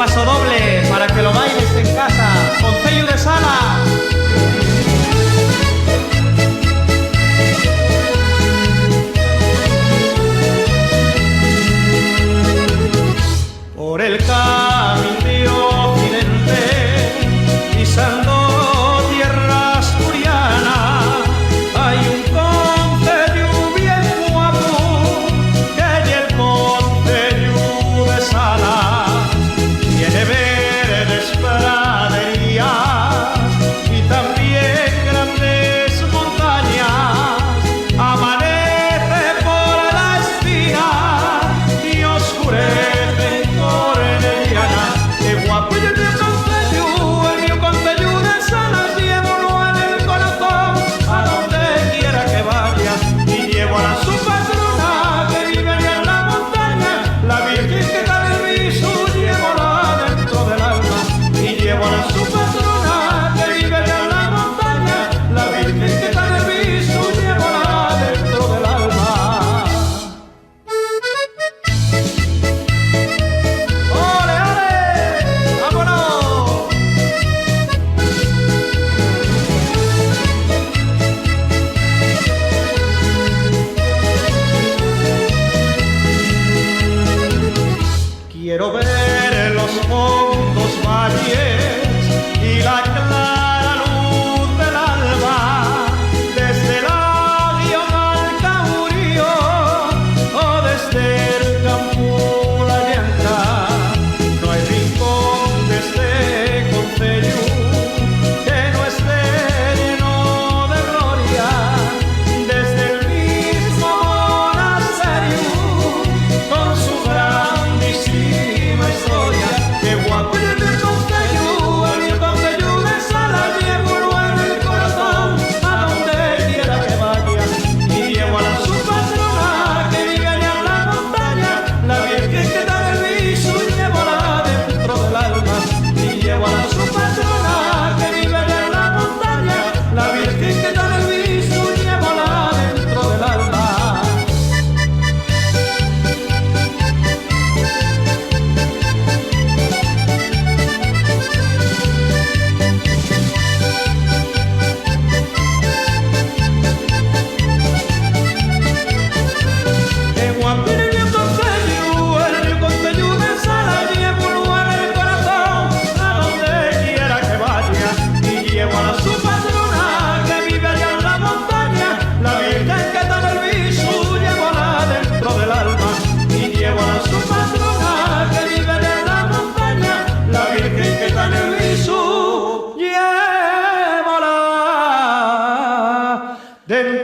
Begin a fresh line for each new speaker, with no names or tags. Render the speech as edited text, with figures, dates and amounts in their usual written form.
paso doble para que lo bailes en casa con Cello de Sala. Por el camino occidente, pisando tierra asturiana, hay un concello bien guapo, que es el concello de Salas. Tiene verdes praderías y también grandes montañas. Amanece por la espina y oscurece. Quiero ver los fondos valles y la clara luz del alba, desde el Aguión al Caurio o desde el campo la Llanta. No hay rincón de este concello que no esté lleno de gloria, desde el mismo monasterio con su grandísima historia. Qué guapo es el concello de Salas, llevo en el corazón a donde quiera que vaya, y llevo a su patrona que vive allá en la montaña, la Virgen que da el viso, y llevo dentro del alma, y llevo a su patrona que vive allá en la montaña, la Virgen que da el viso, y llevo dentro del alma. Dentro